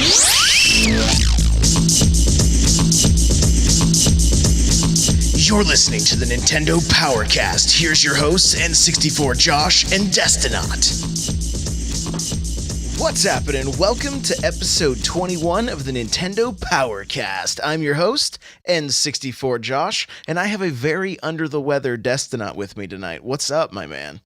You're listening to the Nintendo Powercast. Here's your hosts, N64 Josh and Destinaut. What's happening? Welcome to episode 21 of the Nintendo Powercast. I'm your host, N64 Josh, and I have a very under-the-weather Destinaut with me tonight. What's up, my man?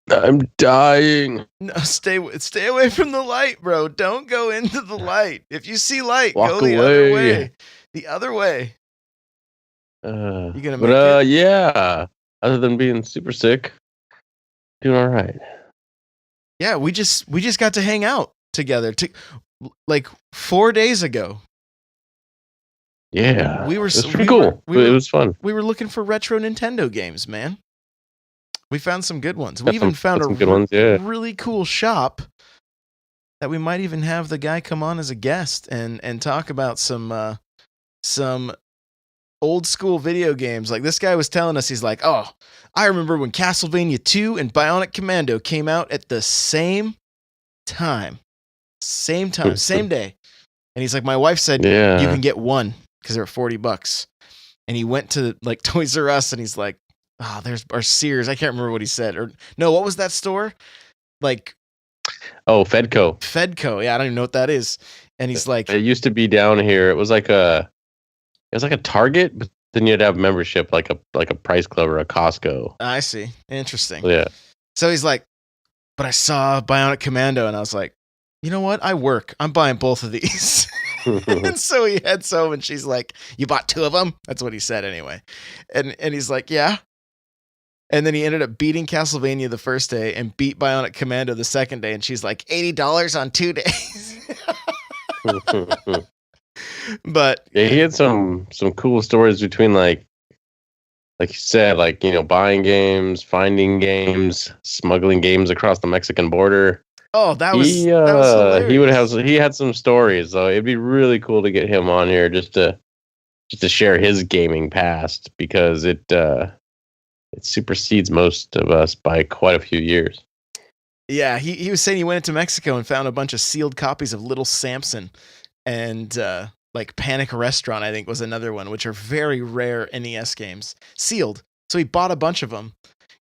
I'm dying. No, stay away from the light, bro. Don't go into the light. If you see light, Walk go the away. other way. The other way. You gonna make it? Yeah. Other than being super sick, doing all right. Yeah, we just got to hang out together like 4 days ago. Yeah, it was pretty cool. It was fun. We were looking for retro Nintendo games, man. We found some good ones. We even found some good ones, yeah. Really cool shop that we might even have the guy come on as a guest and talk about some old school video games. Like this guy was telling us, he's like, oh, I remember when Castlevania 2 and Bionic Commando came out at the same time, same day. And he's like, my wife said, you can get one because they're $40. And he went to like Toys R Us and he's like, oh, there's our Sears. I can't remember what he said. Or no, what was that store? Like, oh, Fedco. Yeah, I don't even know what that is. And he's like, it used to be down here. It was like a Target, but then you'd have membership like a Price Club or a Costco. I see. Interesting. Yeah. So he's like, but I saw Bionic Commando, and I was like, you know what? I'm buying both of these. And so he heads home, and she's like, you bought two of them? That's what he said anyway. And he's like, yeah. And then he ended up beating Castlevania the first day and beat Bionic Commando the second day. And she's like, $80 on 2 days. But yeah, he had some cool stories between like you said, like, you know, buying games, finding games, smuggling games across the Mexican border. Oh, that was hilarious. He had some stories, so it'd be really cool to get him on here just to share his gaming past, because it supersedes most of us by quite a few years. Yeah, he was saying he went into Mexico and found a bunch of sealed copies of Little Samson and like Panic Restaurant, I think, was another one, which are very rare NES games, sealed. So he bought a bunch of them.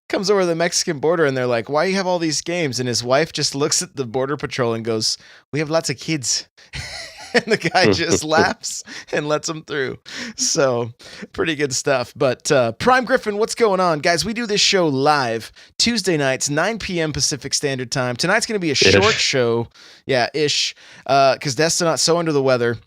Comes over the Mexican border and they're like, why do you have all these games? And his wife just looks at the border patrol and goes, we have lots of kids. And the guy just laughs and lets him through. So pretty good stuff. But Prime Griffin, what's going on? Guys, we do this show live Tuesday nights, 9 p.m. Pacific Standard Time. Tonight's going to be a short show. Yeah, ish. Because Destinaut's so under the weather.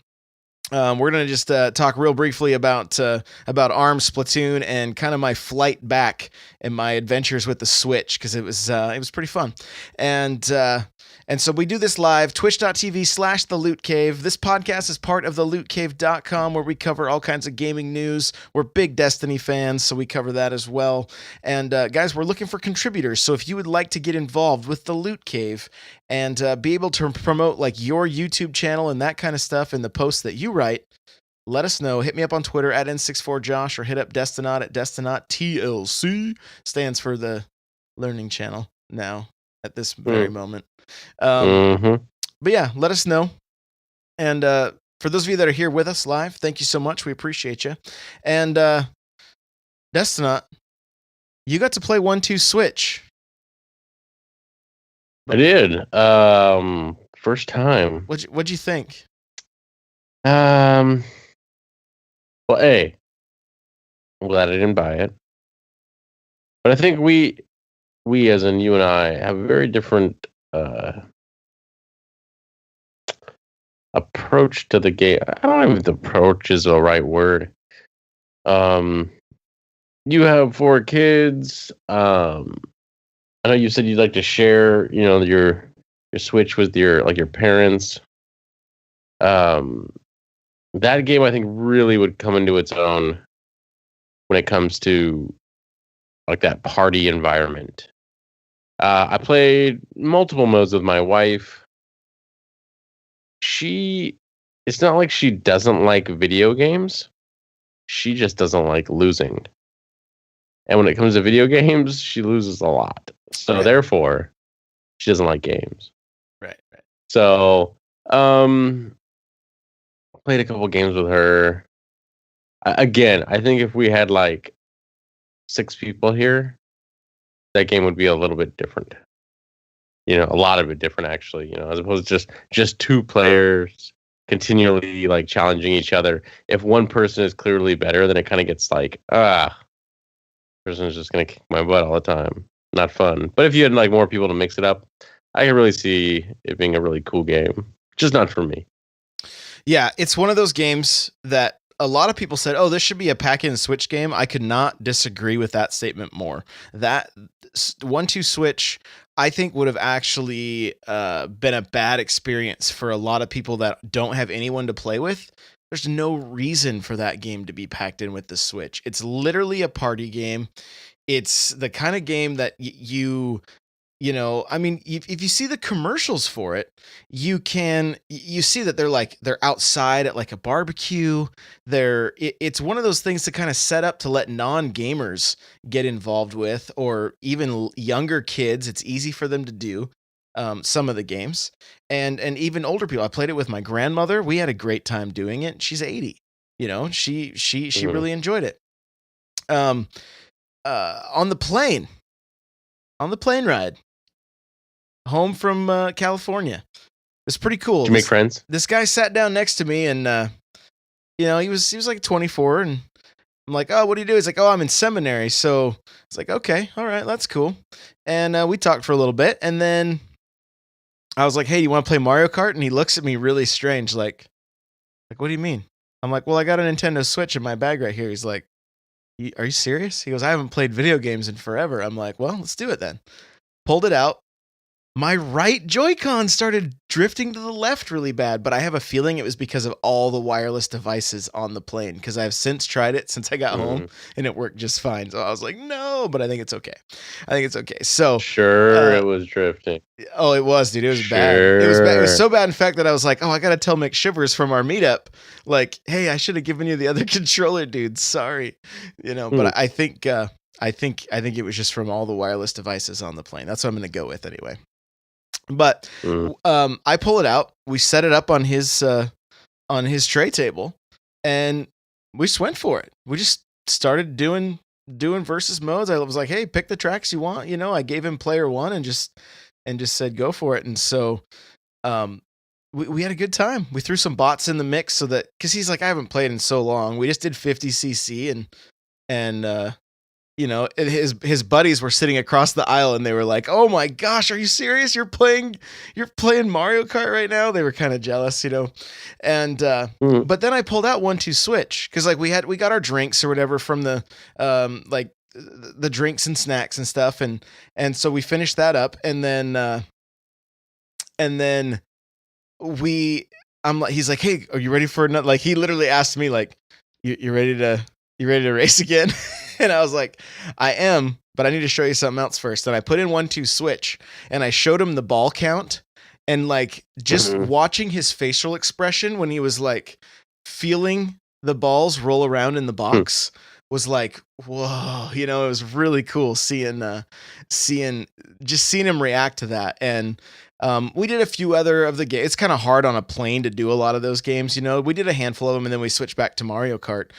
We're going to just talk real briefly about ARMS, Splatoon, and kind of my flight back and my adventures with the Switch, because it was pretty fun. And so we do this live, twitch.tv/The Loot Cave. This podcast is part of thelootcave.com, where we cover all kinds of gaming news. We're big Destiny fans, so we cover that as well. And guys, we're looking for contributors. So if you would like to get involved with the Loot Cave and be able to promote like your YouTube channel and that kind of stuff in the posts that you write, let us know. Hit me up on Twitter at N64Josh, or hit up Destinaut at Destinaut TLC. Stands for the Learning Channel now at this very moment. But yeah, let us know. And for those of you that are here with us live, thank you so much. We appreciate you. And Destinaut, you got to play 1-2 Switch. I did. First time. What'd you think? Well, I'm glad I didn't buy it. But I think we as in you and I have a very different approach to the game. I don't know if the approach is the right word. You have 4 kids. I know you said you'd like to share, you know, your Switch with your parents. That game, I think, really would come into its own when it comes to like that party environment. I played multiple modes with my wife. It's not like she doesn't like video games. She just doesn't like losing. And when it comes to video games, she loses a lot. So therefore, she doesn't like games. Right. So Um, played a couple games with her. Again, I think if we had like 6 people here, that game would be a little bit different. A lot of it different actually. As opposed to just 2 players continually like challenging each other. If one person is clearly better, then it kind of gets like person is just gonna kick my butt all the time. Not fun. But if you had like more people to mix it up, I can really see it being a really cool game. Just not for me. Yeah, it's one of those games that a lot of people said, "Oh, this should be a pack-in-switch game." I could not disagree with that statement more. That 1-2 switch, I think, would have actually been a bad experience for a lot of people that don't have anyone to play with. There's no reason for that game to be packed in with the Switch. It's literally a party game. It's the kind of game that I mean, if you see the commercials for it, you see that they're outside at like a barbecue. It's one of those things to kind of set up to let non-gamers get involved with, or even younger kids. It's easy for them to do some of the games, and even older people. I played it with my grandmother. We had a great time doing it. She's 80. She really enjoyed it. On the plane ride home from California. It's pretty cool. Did you make friends? This guy sat down next to me, and he was like 24, and I'm like, "Oh, what do you do?" He's like, "Oh, I'm in seminary." So it's like, "Okay, all right, that's cool." And we talked for a little bit, and then I was like, "Hey, you want to play Mario Kart?" And he looks at me really strange, like, "What do you mean?" I'm like, "Well, I got a Nintendo Switch in my bag right here." He's like, "Are you serious?" He goes, "I haven't played video games in forever." I'm like, "Well, let's do it then." Pulled it out. My right Joy-Con started drifting to the left really bad, but I have a feeling it was because of all the wireless devices on the plane, because I've since tried it since I got home, and it worked just fine. So I was like, no, but I think it's okay. So sure, it was drifting. Oh, it was, dude. It was bad. It was bad. It was so bad, in fact, that I was like, oh, I got to tell McShivers from our meetup, like, hey, I should have given you the other controller, dude. Sorry. But I think it was just from all the wireless devices on the plane. That's what I'm going to go with anyway. But I pull it out. We set it up on his tray table, and we just went for it. We just started doing versus modes. I was like, "Hey, pick the tracks you want." I gave him player 1 and just said, "Go for it." And so, we had a good time. We threw some bots in the mix because he's like, "I haven't played in so long." We just did 50cc and his buddies were sitting across the aisle, and they were like, "Oh my gosh, are you serious? You're playing Mario Kart right now?" They were kind of jealous, And but then I pulled out 1-2 switch, because like we got our drinks or whatever from the the drinks and snacks and stuff, and so we finished that up, and then I'm like, he's like, "Hey, are you ready for another?" Like, he literally asked me, like, you ready to race again?" And I was like, "I am, but I need to show you something else first." And I put in 1-2 switch, and I showed him the ball count, and like just watching his facial expression when he was like feeling the balls roll around in the box was like, whoa, it was really cool seeing him react to that. And we did a few other of the games. It's kind of hard on a plane to do a lot of those games. We did a handful of them, and then we switched back to Mario Kart.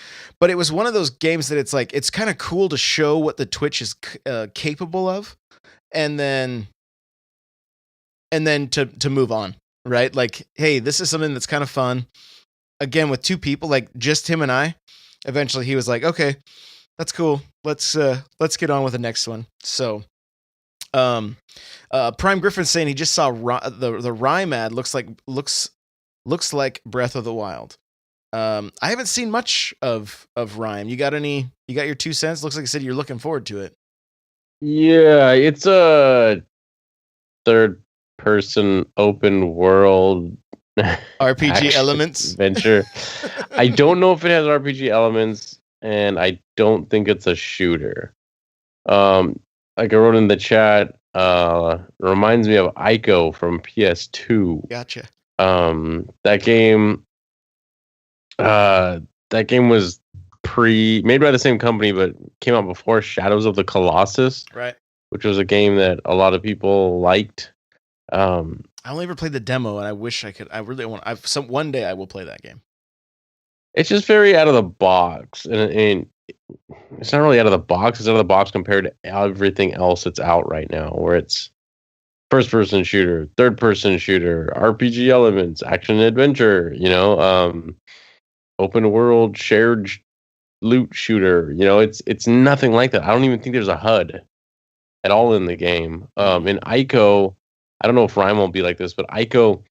But it was one of those games that it's kind of cool to show what the Twitch is capable of, and then to move on, right? Like, hey, this is something that's kind of fun. Again, with 2 people, like just him and I. Eventually, he was like, "Okay, that's cool. Let's get on with the next one." So, Prime Griffin's saying he just saw the Rime ad. Looks like Breath of the Wild. I haven't seen much of Rime. You got your 2 cents? Looks like you said you're looking forward to it. Yeah, it's a third-person open world RPG elements adventure. I don't know if it has RPG elements, and I don't think it's a shooter. Like I wrote in the chat, reminds me of Ico from PS2. Gotcha. That game was made by the same company, but came out before Shadows of the Colossus, right? Which was a game that a lot of people liked. I only ever played the demo, and I wish I could. I really want. One day I will play that game. It's just very out of the box, and it's not really out of the box. It's out of the box compared to everything else that's out right now, where it's first-person shooter, third-person shooter, RPG elements, action and adventure. Open world shared loot shooter. It's nothing like that. I don't even think there's a HUD at all in the game. In Ico, I don't know if Rhyme won't be like this, but Ico,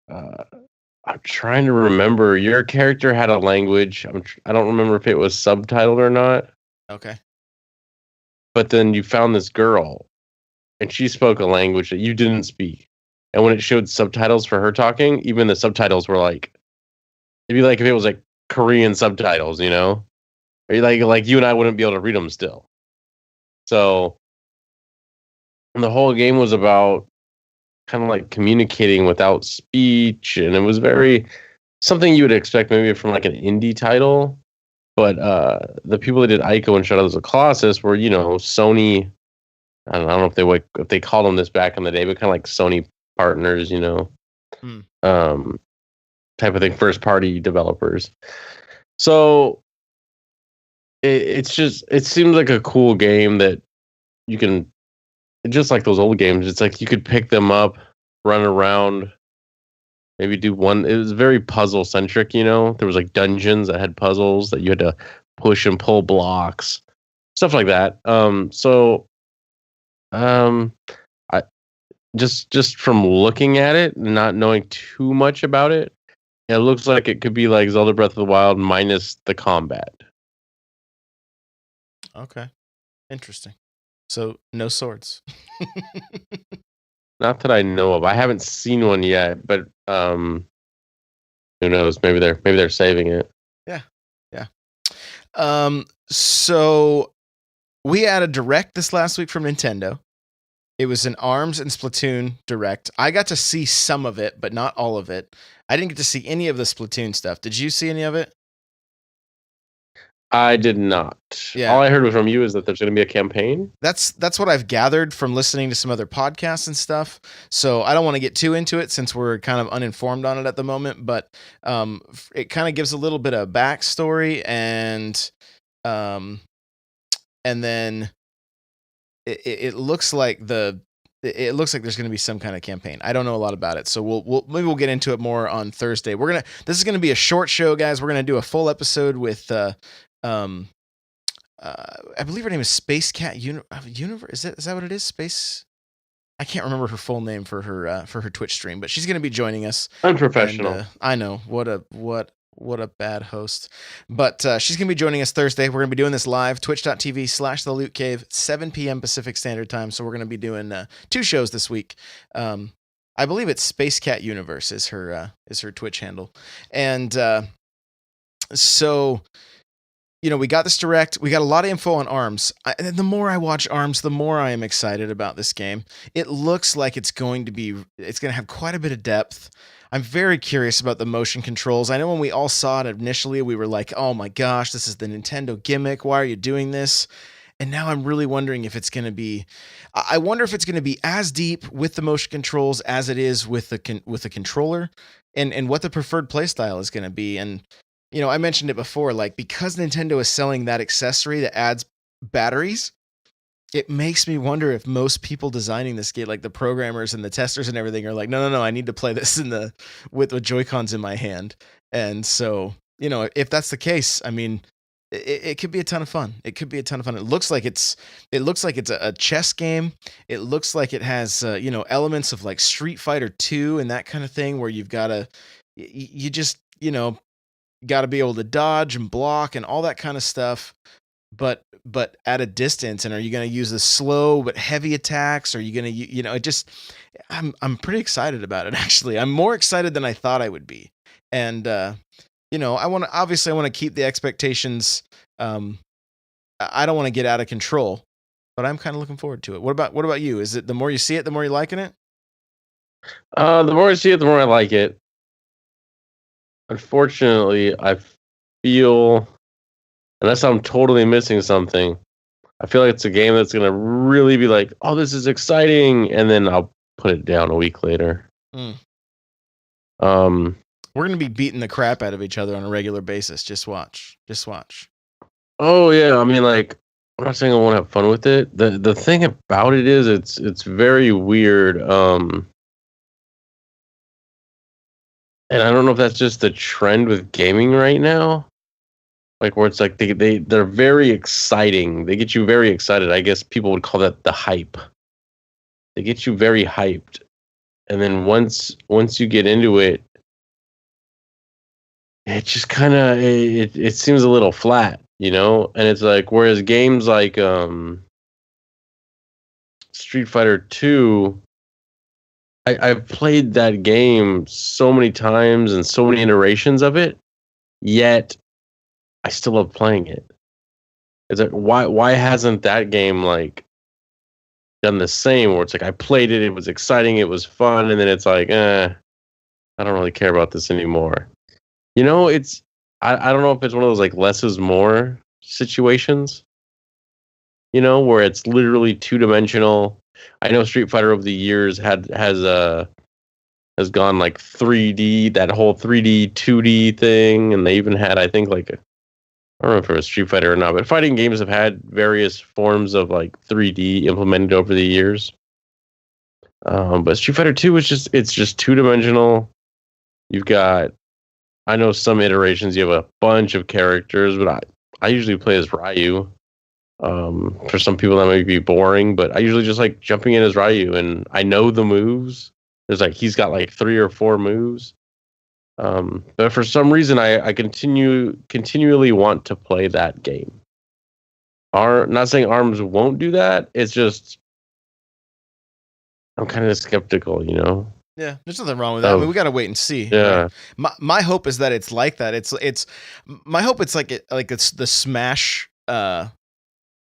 I'm trying to remember. Your character had a language. I don't remember if it was subtitled or not. Okay. But then you found this girl, and she spoke a language that you didn't speak. And when it showed subtitles for her talking, even the subtitles were like, it'd be like if it was like Korean subtitles, or like you and I wouldn't be able to read them still. So the whole game was about kind of like communicating without speech, and it was very something you would expect maybe from like an indie title. But the people that did Ico and Shadows of the Colossus were, Sony. I don't know if they called them this back in the day, but kind of like Sony partners, type of thing, first party developers. So it seems like a cool game that you can, just like those old games. It's like you could pick them up, run around, maybe do one. It was very puzzle centric, there was like dungeons that had puzzles that you had to push and pull blocks, stuff like that. I just from looking at it, not knowing too much about it, it looks like it could be like Zelda Breath of the Wild minus the combat. Okay. Interesting. So no swords. Not that I know of. I haven't seen one yet, but who knows? Maybe they're saving it. Yeah. So we had a direct this last week from Nintendo. It was an ARMS and Splatoon direct. I got to see some of it, but not all of it. I didn't get to see any of the Splatoon stuff. Did you see any of it? I did not. Yeah. All I heard from you is that there's going to be a campaign. That's what I've gathered from listening to some other podcasts and stuff. So I don't want to get too into it since we're kind of uninformed on it at the moment. But it kind of gives a little bit of backstory, and then it looks like it looks like there's going to be some kind of campaign. I don't know a lot about it, so maybe we'll get into it more on Thursday. This is going to be a short show, guys. We're going to do a full episode with I believe her name is Space Cat Universe. Is that what it is? Space. I can't remember her full name for her Twitch stream, but she's going to be joining us. Unprofessional. And, I know, what a bad host. But she's going to be joining us Thursday. We're going to be doing this live, twitch.tv/The Loot Cave, 7 p.m. Pacific Standard Time. So we're going to be doing 2 shows this week. I believe it's Space Cat Universe is her Twitch handle. And so, we got this direct. We got a lot of info on ARMS. And the more I watch ARMS, the more I am excited about this game. It looks like it's going to have quite a bit of depth. I'm very curious about the motion controls. I know when we all saw it initially, we were like, oh my gosh, this is the Nintendo gimmick. Why are you doing this? And now I'm really wondering if it's going to be, I wonder if it's going to be as deep with the motion controls as it is with the controller, and what the preferred playstyle is going to be. And, I mentioned it before, like, because Nintendo is selling that accessory that adds batteries, it makes me wonder if most people designing this game, like the programmers and the testers and everything, are like, no, I need to play this with the Joy-Cons in my hand. And so, if that's the case, I mean, it could be a ton of fun. It could be a ton of fun. It looks like it's a chess game. It looks like it has, elements of like Street Fighter 2 and that kind of thing, where you've got to, you just, got to be able to dodge and block and all that kind of stuff. But at a distance, and are you going to use the slow but heavy attacks? Are you going to, I'm pretty excited about it, actually. I'm more excited than I thought I would be. And, I want to keep the expectations. I don't want to get out of control, but I'm kind of looking forward to it. What about you? Is it the more you see it, the more you're liking it? The more I see it, the more I like it. Unfortunately, I feel, unless I'm totally missing something, I feel like it's a game that's going to really be like, oh, this is exciting. And then I'll put it down a week later. Mm. Um, We're gonna be beating the crap out of each other on a regular basis. Just watch. Just watch. oh yeah, I mean, like, I'm not saying I won't have fun with it. The thing about it is it's very weird. And I don't know if that's just the trend with gaming right now. Like where it's like they're very exciting. They get you very excited. I guess people would call that the hype. They get you very hyped. And then once you get into it, it just kind of it seems a little flat, you know? And it's like whereas games like Street Fighter 2, I've played that game so many times and so many iterations of it, yet I still love playing it. It's like why hasn't that game like done the same where it's like I played it, it was exciting, it was fun, and then it's like, I don't really care about this anymore. You know, it's I don't know if it's one of those like less is more situations, you know, where it's literally two dimensional. I know Street Fighter over the years has gone like 3D, that whole 3D 2D thing, and they even had I think like I don't know if it was Street Fighter or not, but fighting games have had various forms of like 3D implemented over the years. But Street Fighter 2 is it's just two dimensional. You've got I know some iterations you have a bunch of characters, but I usually play as Ryu. For some people that might be boring, but I usually just like jumping in as Ryu, and I know the moves. There's like he's got like 3 or 4 moves. But for some reason, I continually want to play that game. Not saying ARMS won't do that. It's just I'm kind of skeptical, you know. Yeah, there's nothing wrong with that. I mean, we gotta wait and see. Yeah. My hope is that it's like that. It's my hope. It's like it's the Smash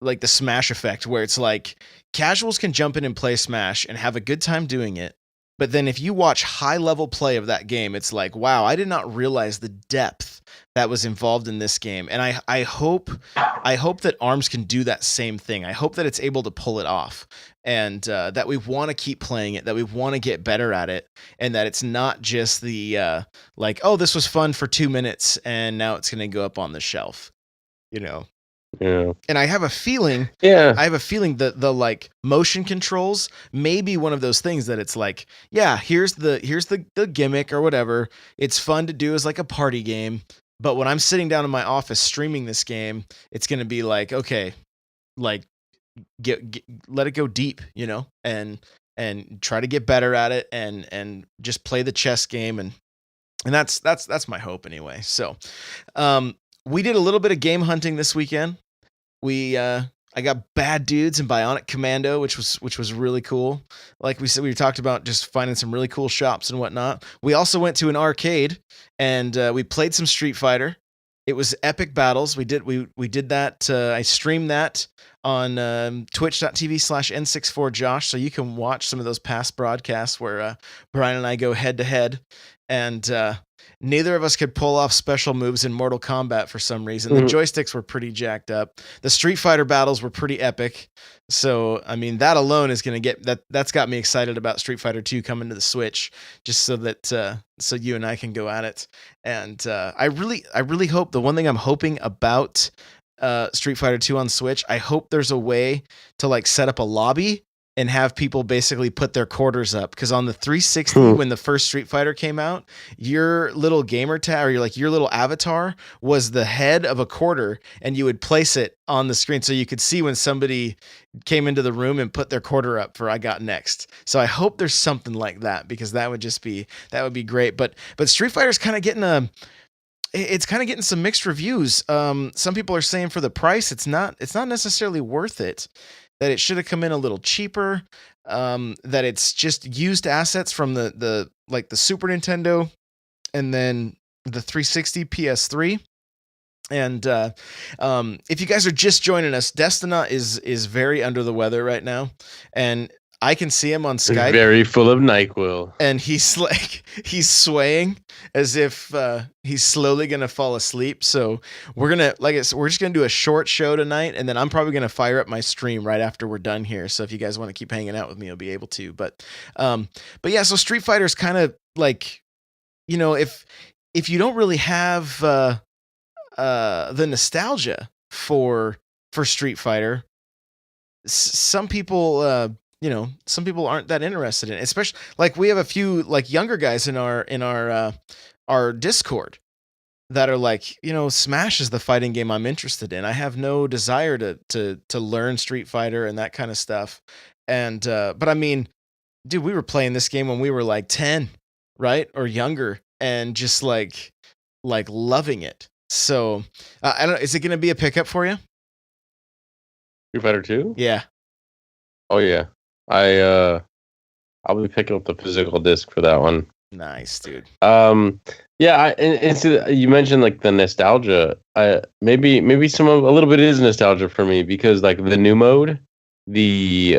like the Smash effect, where it's like casuals can jump in and play Smash and have a good time doing it. But then if you watch high level play of that game, it's like, wow, I did not realize the depth that was involved in this game. And I hope that ARMS can do that same thing. I hope that it's able to pull it off, and that we want to keep playing it, that we want to get better at it, and that it's not just the like, oh, this was fun for 2 minutes and now it's going to go up on the shelf, you know. Yeah. And I have a feeling that the like motion controls may be one of those things that it's like, yeah, here's the gimmick or whatever. It's fun to do as like a party game, but when I'm sitting down in my office streaming this game, it's going to be like, okay, like get let it go deep, you know, and try to get better at it, and just play the chess game, and that's my hope anyway. So, we did a little bit of game hunting this weekend. I got Bad Dudes and Bionic Commando, which was really cool. Like we said, we talked about just finding some really cool shops and whatnot. We also went to an arcade and we played some Street Fighter. It was epic battles. We did that. I streamed that on twitch.tv/n64josh, so you can watch some of those past broadcasts where Brian and I go head to head, and neither of us could pull off special moves in Mortal Kombat for some reason. The joysticks were pretty jacked up. The Street Fighter battles were pretty epic. So, I mean, that alone is going to get that's got me excited about Street Fighter 2 coming to the Switch, just so that so you and I can go at it. And I really hope, the one thing I'm hoping about Street Fighter 2 on Switch, I hope there's a way to like set up a lobby and have people basically put their quarters up, because on the 360 when the first Street Fighter came out, your little gamer tag, or your little avatar was the head of a quarter, and you would place it on the screen so you could see when somebody came into the room and put their quarter up for I got next. So I hope there's something like that, because that would be great. But Street Fighter's kind of getting it's kind of getting some mixed reviews. Some people are saying for the price, it's not necessarily worth it, that it should have come in a little cheaper, that it's just used assets from the Super Nintendo and then the 360 PS3. And if you guys are just joining us, Destina is very under the weather right now, and I can see him on Skype. Very full of NyQuil. And he's like, he's swaying as if he's slowly gonna fall asleep. So we're gonna, like I said, we're just gonna do a short show tonight, and then I'm probably gonna fire up my stream right after we're done here. So if you guys want to keep hanging out with me, you'll be able to. But yeah, so Street Fighter is kind of like, if you don't really have the nostalgia for Street Fighter, some people aren't that interested in it. Especially, like, we have a few like younger guys in our Discord that are like, Smash is the fighting game I'm interested in. I have no desire to learn Street Fighter and that kind of stuff. And but I mean, dude, we were playing this game when we were like 10, right, or younger, and just like loving it. So I don't know, is it going to be a pickup for you? Street Fighter 2? Yeah. Oh yeah. I'll be picking up the physical disc for that one. Nice, dude. Yeah, and so you mentioned like the nostalgia. Maybe a little bit is nostalgia for me, because like the new mode, the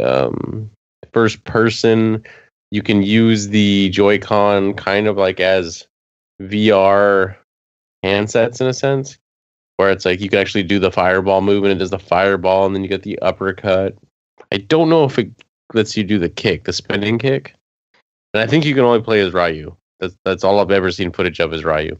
first person, you can use the Joy-Con kind of like as VR handsets in a sense, where it's like you can actually do the fireball move, and it does the fireball, and then you get the uppercut. I don't know if it lets you do the kick, the spinning kick. And I think you can only play as Ryu. That's all I've ever seen footage of is Ryu.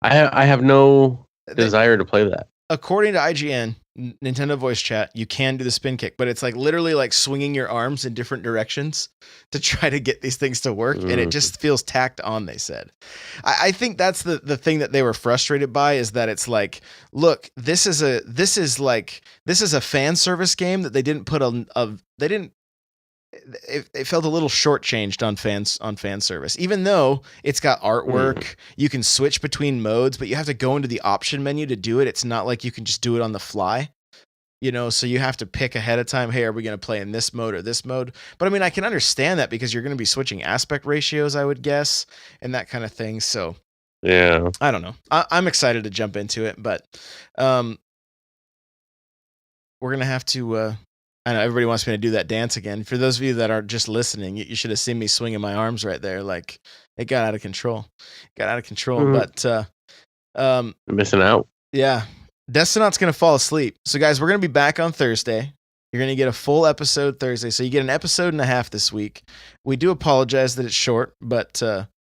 I have no desire to play that. According to IGN, Nintendo Voice Chat, you can do the spin kick, but it's like literally like swinging your arms in different directions to try to get these things to work, and it just feels tacked on, they said. I think that's the thing that they were frustrated by, is that it's like, look, this is a fan service game that they didn't put it felt a little shortchanged on fan service, even though it's got artwork. You can switch between modes, but you have to go into the option menu to do it. It's not like you can just do it on the fly, so you have to pick ahead of time. Hey, are we going to play in this mode or this mode? But I mean, I can understand that, because you're going to be switching aspect ratios, I would guess, and that kind of thing. So yeah, I don't know. I'm excited to jump into it, but we're going to have to, I know everybody wants me to do that dance again. For those of you that are just listening, you should have seen me swinging my arms right there. Like, it got out of control. But you're missing out. Yeah. Destinaut's going to fall asleep. So guys, we're going to be back on Thursday. You're going to get a full episode Thursday. So you get an episode and a half this week. We do apologize that it's short, but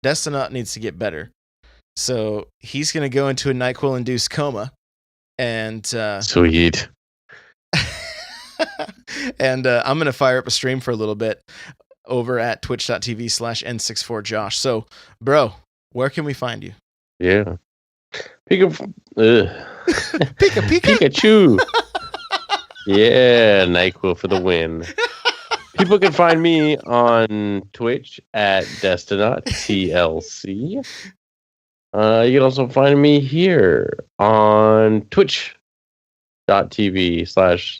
Destinaut needs to get better. So he's going to go into a NyQuil-induced coma. And sweet. And I'm going to fire up a stream for a little bit over at twitch.tv/N64Josh. So, bro, where can we find you? Yeah. Pika. Pikachu. Yeah, NyQuil for the win. People can find me on Twitch at Destinaut TLC. You can also find me here on twitch.tv/The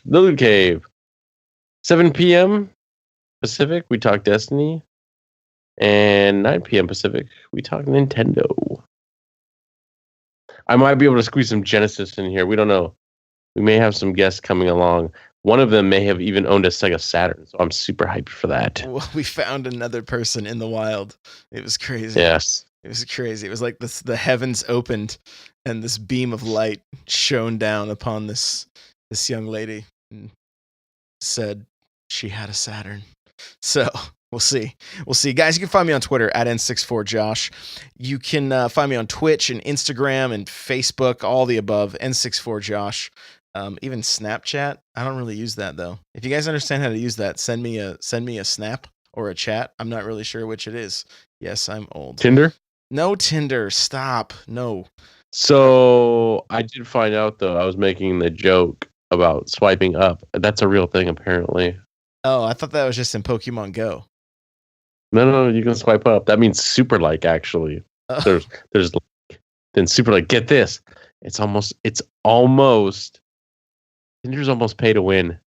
Loot Cave. 7 p.m. Pacific, we talk Destiny. And 9 p.m. Pacific, we talk Nintendo. I might be able to squeeze some Genesis in here. We don't know. We may have some guests coming along. One of them may have even owned a Sega Saturn, so I'm super hyped for that. Well, we found another person in the wild. It was crazy. Yes. It was crazy. It was like the heavens opened, and this beam of light shone down upon this young lady and said she had a Saturn. So we'll see. Guys, you can find me on Twitter at N64Josh. You can find me on Twitch and Instagram and Facebook, all the above, N64Josh. Even Snapchat. I don't really use that though. If you guys understand how to use that, send me a snap or a chat. I'm not really sure which it is. Yes, I'm old. Tinder? No Tinder. Stop. No. So I did find out though, I was making the joke about swiping up. That's a real thing apparently. Oh, I thought that was just in Pokemon Go. No, you can swipe up. That means super like actually. There's like, then super like, get this. It's almost Tinder's almost pay to win.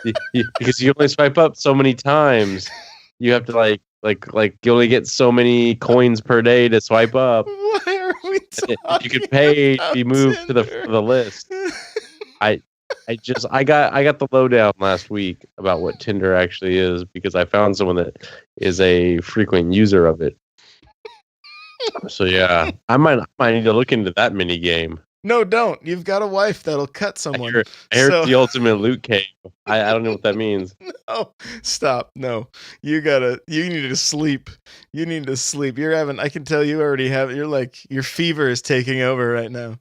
Because you only swipe up so many times. You have to like you only get so many coins per day to swipe up. Why are we talking you could pay to be moved Tinder? to the list. I got the lowdown last week about what Tinder actually is because I found someone that is a frequent user of it. So yeah, I might need to look into that mini game. No, don't. You've got a wife that'll cut someone. I heard So the ultimate loot cave. I don't know what that means. no, stop. No, you need to sleep. You need to sleep. I can tell you already your fever is taking over right now.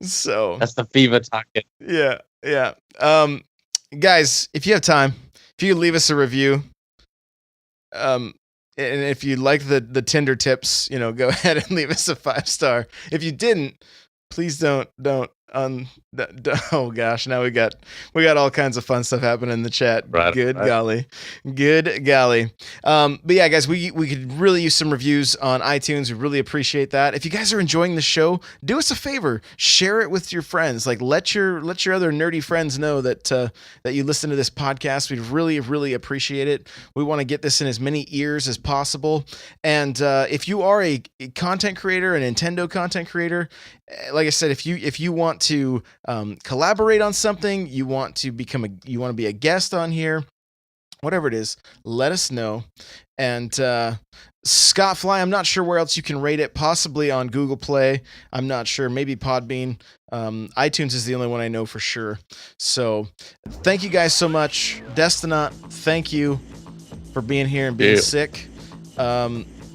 So That's the fever talking. yeah, yeah. Guys, if you have time, if you could leave us a review, and if you like the Tinder tips, go ahead and leave us a 5-star. If you didn't, please don't. Oh gosh, now we got all kinds of fun stuff happening in the chat. Right, good golly. But yeah, guys, we could really use some reviews on iTunes. We really appreciate that. If you guys are enjoying the show, do us a favor, share it with your friends. Like let your other nerdy friends know that you listen to this podcast. We really appreciate it. We want to get this in as many ears as possible. And if you are a content creator, a Nintendo content creator, like I said, if you want to collaborate on something, you want to be a guest on here, whatever it is, let us know. And Scott Fly, I'm not sure where else you can rate it. Possibly on Google Play. I'm not sure. Maybe Podbean. iTunes is the only one I know for sure. So thank you guys so much. Destinot, thank you for being here and being sick.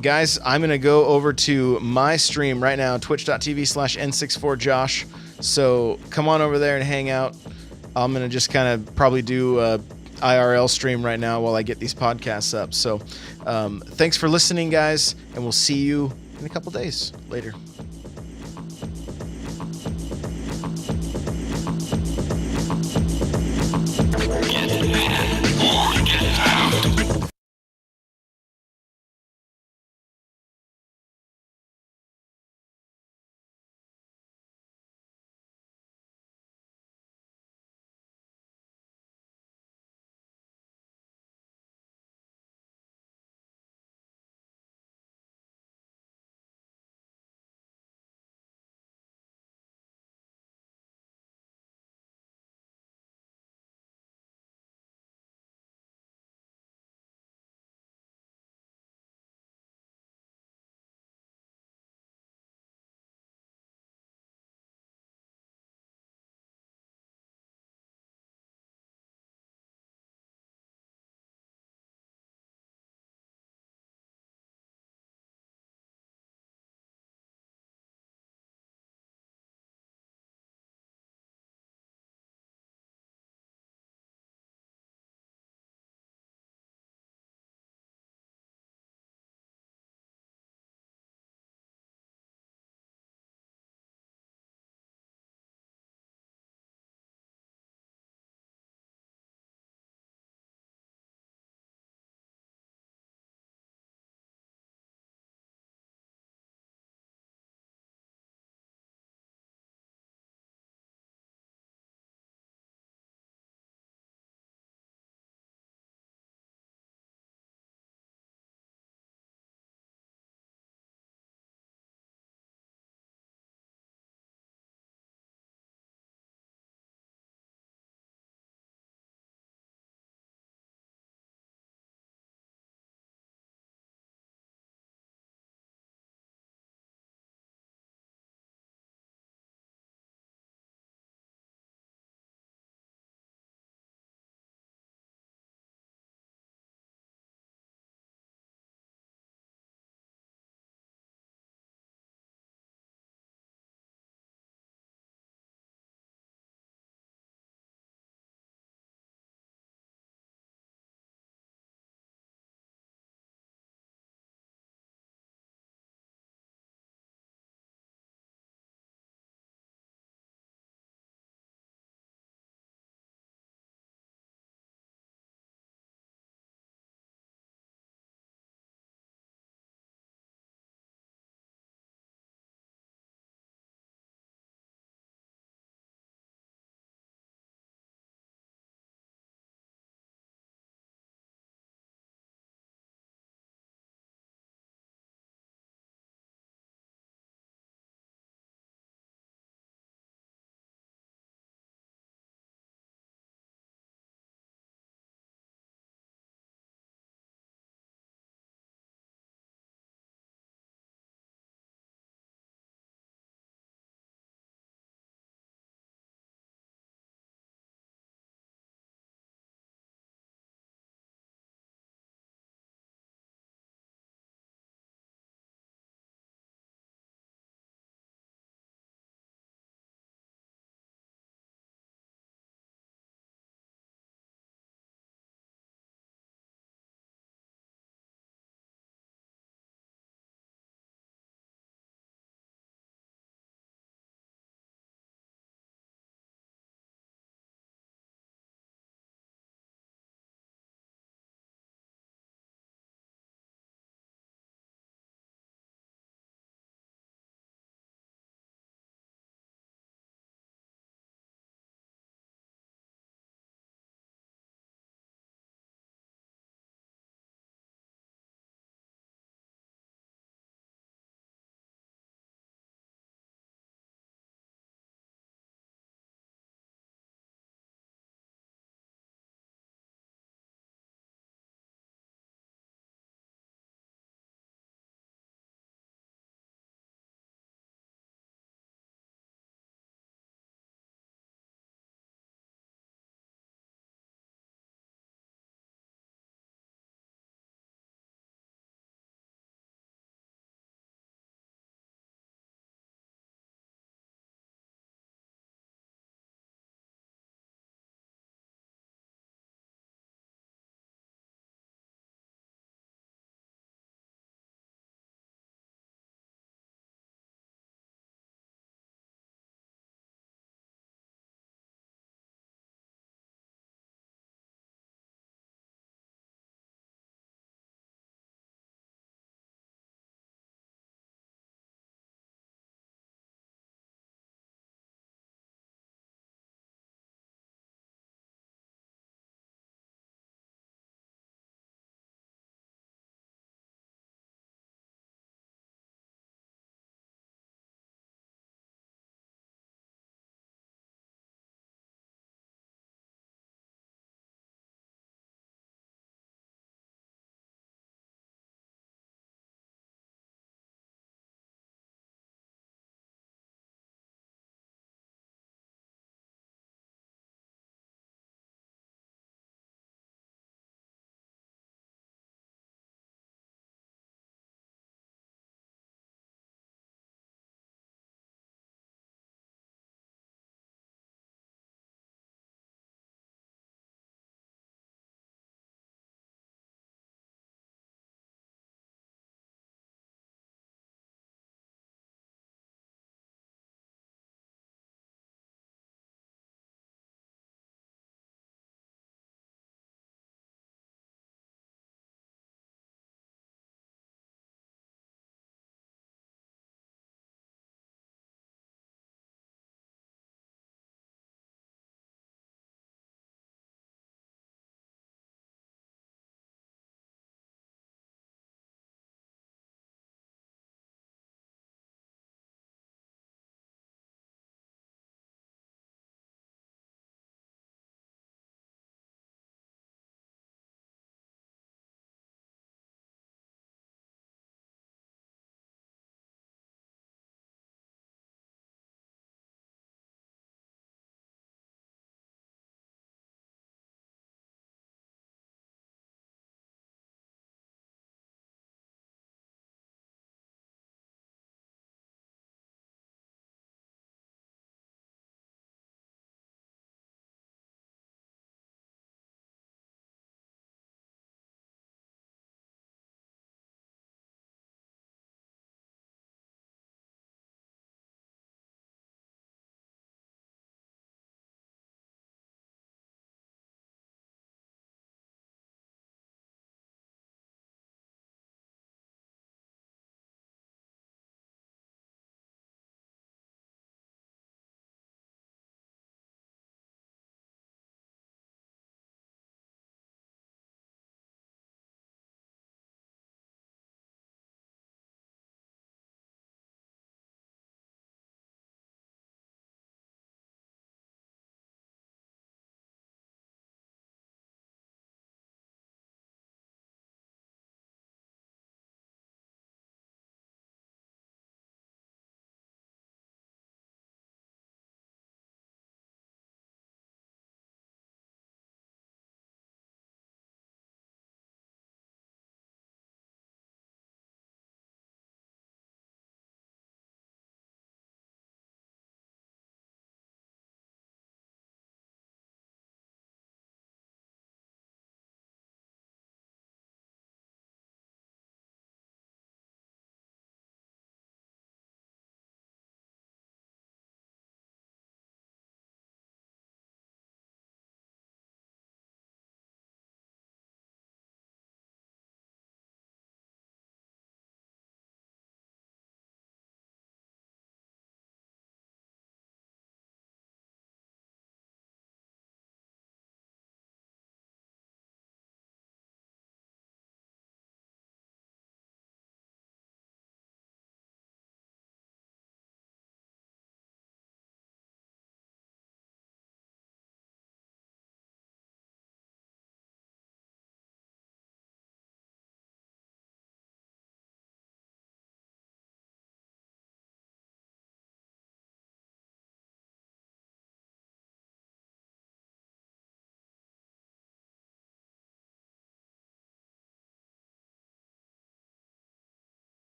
Guys, I'm going to go over to my stream right now, twitch.tv/N64Josh. So come on over there and hang out. I'm going to just kind of probably do a IRL stream right now while I get these podcasts up. So thanks for listening, guys, and we'll see you in a couple days. Later.